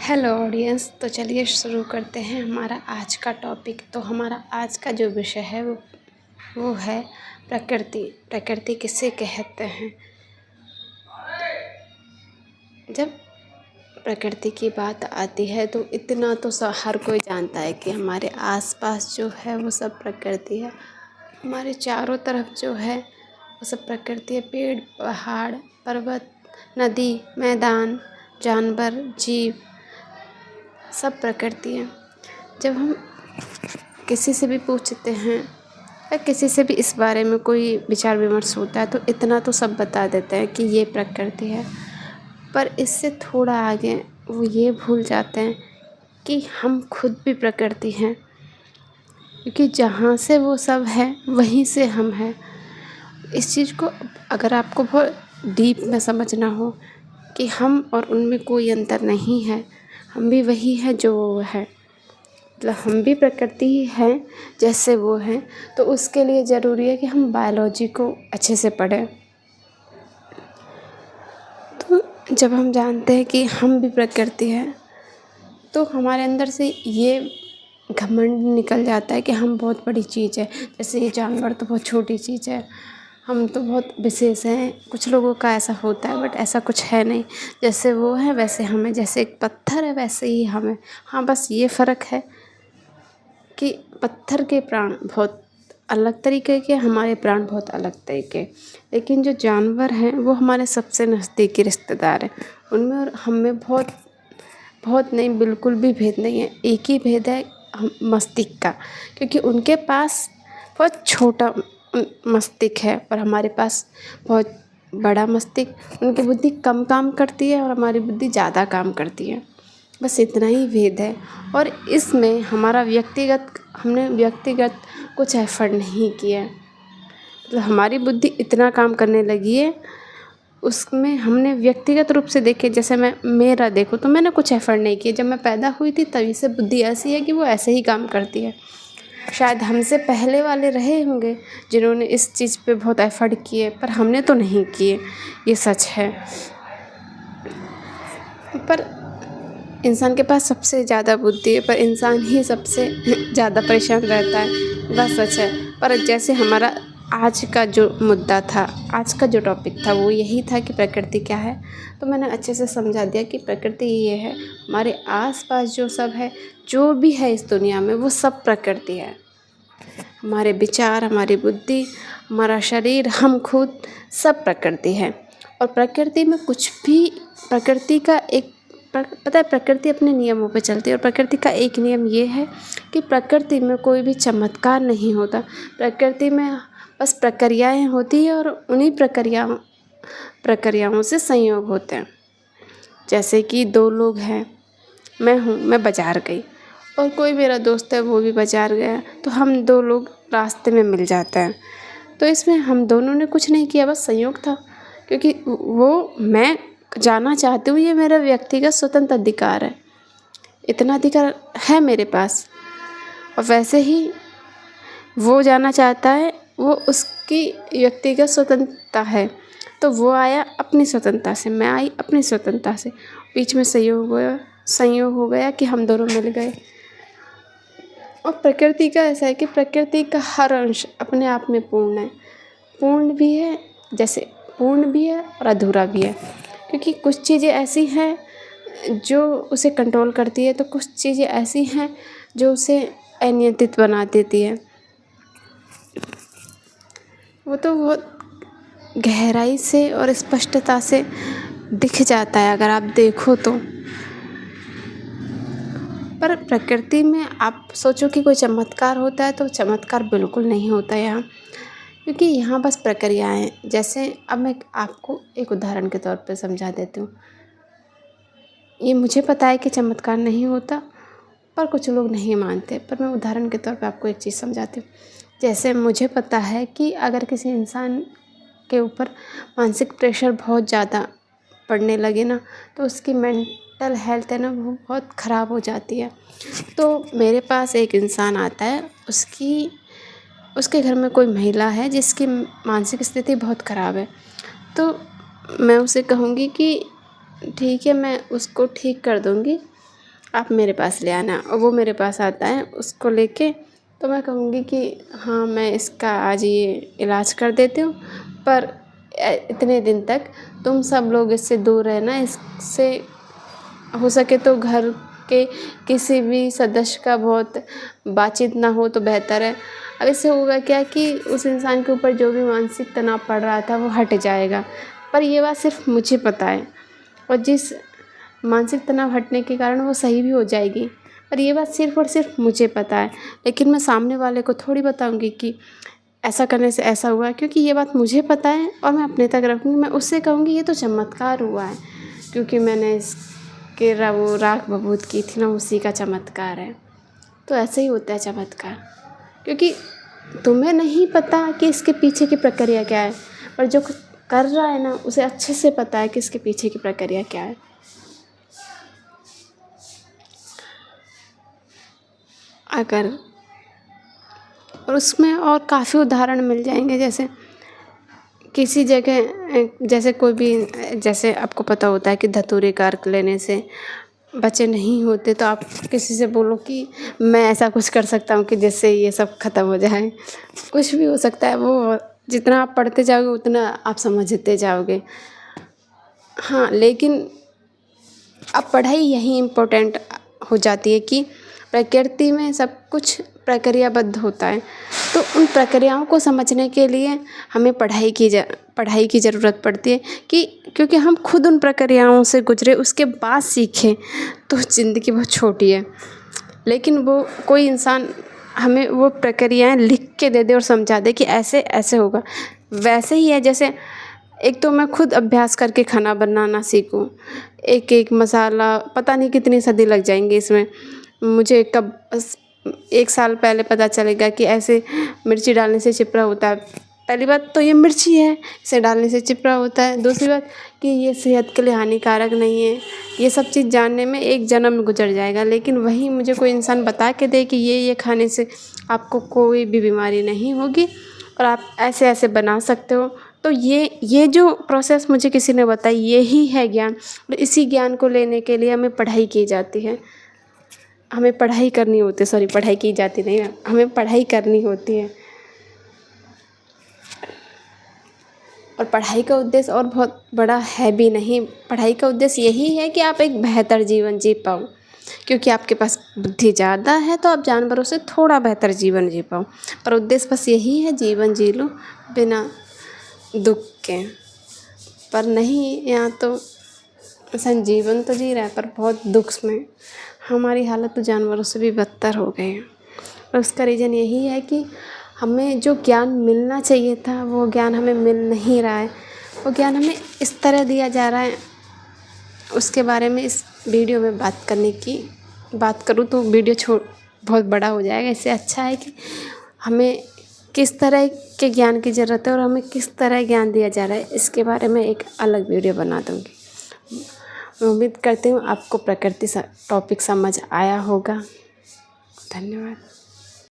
Hello audience. तो चलिए शुरू करते हैं हमारा आज का टॉपिक। तो हमारा आज का जो विषय है वो है प्रकृति। प्रकृति किसे कहते हैं? जब प्रकृति की बात आती है तो इतना तो हर कोई जानता है कि हमारे आसपास जो है वो सब प्रकृति है। हमारे चारों तरफ जो है वो सब प्रकृति है। पेड़, पहाड़, पर्वत, नदी, मैदान, जानवर, जीव, सब प्रकृति है। जब हम किसी से भी पूछते हैं या किसी से भी इस बारे में कोई विचार विमर्श होता है तो इतना तो सब बता देते हैं कि ये प्रकृति है, पर इससे थोड़ा आगे वो ये भूल जाते हैं कि हम खुद भी प्रकृति हैं, क्योंकि जहाँ से वो सब है वहीं से हम हैं। इस चीज़ को अगर आपको बहुत डीप में समझना हो कि हम और उनमें कोई अंतर नहीं है, हम भी वही है जो वो है, मतलब हम भी प्रकृति ही हैं जैसे वो हैं, तो उसके लिए ज़रूरी है कि हम बायोलॉजी को अच्छे से पढ़ें। तो जब हम जानते हैं कि हम भी प्रकृति हैं तो हमारे अंदर से ये घमंड निकल जाता है कि हम बहुत बड़ी चीज़ है। जैसे ये जानवर तो बहुत छोटी चीज़ है, हम तो बहुत विशेष हैं। कुछ लोगों का ऐसा होता है, बट ऐसा कुछ है नहीं। जैसे वो है वैसे हम हैं, जैसे एक पत्थर है वैसे ही हम हैं। हाँ, बस ये फ़र्क है कि पत्थर के प्राण बहुत अलग तरीके के, हमारे प्राण बहुत अलग तरीके। लेकिन जो जानवर हैं वो हमारे सबसे नज़दीकी रिश्तेदार हैं। उनमें और हम में बहुत बहुत नहीं, बिल्कुल भी भेद नहीं है। एक ही भेद है मस्तिष्क का, क्योंकि उनके पास बहुत छोटा मस्तिष्क है और हमारे पास बहुत बड़ा मस्तिष्क। उनकी बुद्धि कम काम करती है और हमारी बुद्धि ज़्यादा काम करती है। बस इतना ही भेद है। और इसमें हमने व्यक्तिगत कुछ एफर्ट नहीं किया, मतलब हमारी बुद्धि इतना काम करने लगी है, उसमें हमने व्यक्तिगत रूप से देखे। जैसे मेरा देखो तो मैंने कुछ एफर्ट नहीं किया। जब मैं पैदा हुई थी तभी से बुद्धि ऐसी है कि वो ऐसे ही काम करती है। शायद हमसे पहले वाले रहे होंगे जिन्होंने इस चीज़ पे बहुत एफर्ट किए, पर हमने तो नहीं किए, ये सच है। पर इंसान के पास सबसे ज़्यादा बुद्धि है, पर इंसान ही सबसे ज़्यादा परेशान रहता है, बस सच है। पर जैसे हमारा आज का जो मुद्दा था, आज का जो टॉपिक था वो यही था कि प्रकृति क्या है, तो मैंने अच्छे से समझा दिया कि प्रकृति ये है। हमारे आसपास जो सब है, जो भी है इस दुनिया में, वो सब प्रकृति है। हमारे विचार, हमारी बुद्धि, हमारा शरीर, हम खुद, सब प्रकृति है। और प्रकृति में कुछ भी, प्रकृति का एक पता है, प्रकृति अपने नियमों पे चलती है। और प्रकृति का एक नियम ये है कि प्रकृति में कोई भी चमत्कार नहीं होता। प्रकृति में बस प्रक्रियाएं होती है और उन्हीं प्रक्रियाओं से संयोग होते हैं। जैसे कि दो लोग हैं, मैं बाज़ार गई और कोई मेरा दोस्त है वो भी बाज़ार गया, तो हम दो लोग रास्ते में मिल जाते हैं। तो इसमें हम दोनों ने कुछ नहीं किया, बस संयोग था। क्योंकि वो मैं जाना चाहती हूँ, ये मेरा व्यक्तिगत स्वतंत्र अधिकार है, इतना अधिकार है मेरे पास। और वैसे ही वो जाना चाहता है, वो उसकी व्यक्तिगत स्वतंत्रता है। तो वो आया अपनी स्वतंत्रता से, मैं आई अपनी स्वतंत्रता से, बीच में संयोग हो गया कि हम दोनों मिल गए। और प्रकृति का ऐसा है कि प्रकृति का हर अंश अपने आप में पूर्ण है। पूर्ण भी है, जैसे पूर्ण भी है और अधूरा भी है। क्योंकि कुछ चीज़ें ऐसी हैं जो उसे कंट्रोल करती है, तो कुछ चीज़ें ऐसी हैं जो उसे अनियंत्रित बना देती है। वो तो बहुत गहराई से और स्पष्टता से दिख जाता है अगर आप देखो तो। पर प्रकृति में आप सोचो कि कोई चमत्कार होता है, तो चमत्कार बिल्कुल नहीं होता यहाँ, क्योंकि यहाँ बस प्रक्रियाएं। जैसे अब मैं आपको एक उदाहरण के तौर पे समझा देती हूँ। ये मुझे पता है कि चमत्कार नहीं होता, पर कुछ लोग नहीं मानते, पर मैं उदाहरण के तौर पे आपको एक चीज़ समझाती हूँ। जैसे मुझे पता है कि अगर किसी इंसान के ऊपर मानसिक प्रेशर बहुत ज़्यादा पड़ने लगे ना, तो उसकी मेंटल हेल्थ है ना, वो बहुत ख़राब हो जाती है। तो मेरे पास एक इंसान आता है, उसके घर में कोई महिला है जिसकी मानसिक स्थिति बहुत ख़राब है। तो मैं उसे कहूँगी कि ठीक है, मैं उसको ठीक कर दूँगी, आप मेरे पास ले आना। और वो मेरे पास आता है, उसको लेके तो मैं कहूँगी कि हाँ मैं इसका आज ये इलाज कर देती हूँ, पर इतने दिन तक तुम सब लोग इससे दूर रहना, इससे हो सके तो घर के किसी भी सदस्य का बहुत बातचीत ना हो तो बेहतर है। अब इससे होगा क्या कि उस इंसान के ऊपर जो भी मानसिक तनाव पड़ रहा था वो हट जाएगा। पर ये बात सिर्फ मुझे पता है, और जिस मानसिक तनाव हटने के कारण वो सही भी हो जाएगी, पर ये बात सिर्फ और सिर्फ मुझे पता है। लेकिन मैं सामने वाले को थोड़ी बताऊंगी कि ऐसा करने से ऐसा हुआ, क्योंकि ये बात मुझे पता है और मैं अपने तक रखूँगी। मैं उससे कहूँगी ये तो चमत्कार हुआ है, क्योंकि मैंने इसके वो राख बबूत की थी ना, उसी का चमत्कार है। तो ऐसे ही होता है चमत्कार, क्योंकि तुम्हें नहीं पता कि इसके पीछे की प्रक्रिया क्या है, पर जो कर रहा है ना उसे अच्छे से पता है कि इसके पीछे की प्रक्रिया क्या है। अगर और उसमें और काफ़ी उदाहरण मिल जाएंगे, जैसे किसी जगह जैसे कोई भी, जैसे आपको पता होता है कि धतूरे का अर्क लेने से बच्चे नहीं होते, तो आप किसी से बोलो कि मैं ऐसा कुछ कर सकता हूँ कि जिससे ये सब ख़त्म हो जाए। कुछ भी हो सकता है, वो जितना आप पढ़ते जाओगे उतना आप समझते जाओगे। हाँ, लेकिन अब पढ़ाई यही इम्पोर्टेंट हो जाती है कि प्रकृति में सब कुछ प्रक्रियाबद्ध होता है, तो उन प्रक्रियाओं को समझने के लिए हमें पढ़ाई की ज़रूरत पड़ती है कि क्योंकि हम खुद उन प्रक्रियाओं से गुजरे उसके बाद सीखें तो ज़िंदगी बहुत छोटी है। लेकिन वो कोई इंसान हमें वो प्रक्रियाएं लिख के दे दे और समझा दे कि ऐसे ऐसे होगा, वैसे ही है। जैसे एक तो मैं खुद अभ्यास करके खाना बनाना सीखूं, एक एक मसाला पता नहीं कितनी सदी लग जाएंगी इसमें, मुझे कब 1 साल पहले पता चलेगा कि ऐसे मिर्ची डालने से चिपड़ा होता है। पहली बात तो ये मिर्ची है, इसे डालने से चिपड़ा होता है। दूसरी बात कि ये सेहत के लिए हानिकारक नहीं है। ये सब चीज़ जानने में 1 जन्म गुजर जाएगा, लेकिन वही मुझे कोई इंसान बता के दे कि ये खाने से आपको कोई भी बीमारी नहीं होगी और आप ऐसे ऐसे बना सकते हो। तो ये जो प्रोसेस मुझे किसी ने बताई, यही है ज्ञान। और इसी ज्ञान को लेने के लिए हमें पढ़ाई की जाती है, हमें पढ़ाई करनी होती है। सॉरी, पढ़ाई की जाती नहीं है, हमें पढ़ाई करनी होती है। और पढ़ाई का उद्देश्य और बहुत बड़ा है भी नहीं। पढ़ाई का उद्देश्य यही है कि आप एक बेहतर जीवन जी पाओ, क्योंकि आपके पास बुद्धि ज़्यादा है तो आप जानवरों से थोड़ा बेहतर जीवन जी पाओ। पर उद्देश्य बस यही है, जीवन जी लो बिना दुख के। पर नहीं, यहाँ तो इंसान जीवन तो जी रहा है पर बहुत दुख में। हमारी हालत तो जानवरों से भी बदतर हो गई है। और उसका रीज़न यही है कि हमें जो ज्ञान मिलना चाहिए था वो ज्ञान हमें मिल नहीं रहा है। वो ज्ञान हमें इस तरह दिया जा रहा है, उसके बारे में इस वीडियो में बात करूँ तो वीडियो बहुत बड़ा हो जाएगा। इससे अच्छा है कि हमें किस तरह के ज्ञान की ज़रूरत है और हमें किस तरह ज्ञान दिया जा रहा है, इसके बारे में एक अलग वीडियो बना दूँगी। मैं उम्मीद करती हूँ आपको प्रकृति टॉपिक समझ आया होगा। धन्यवाद।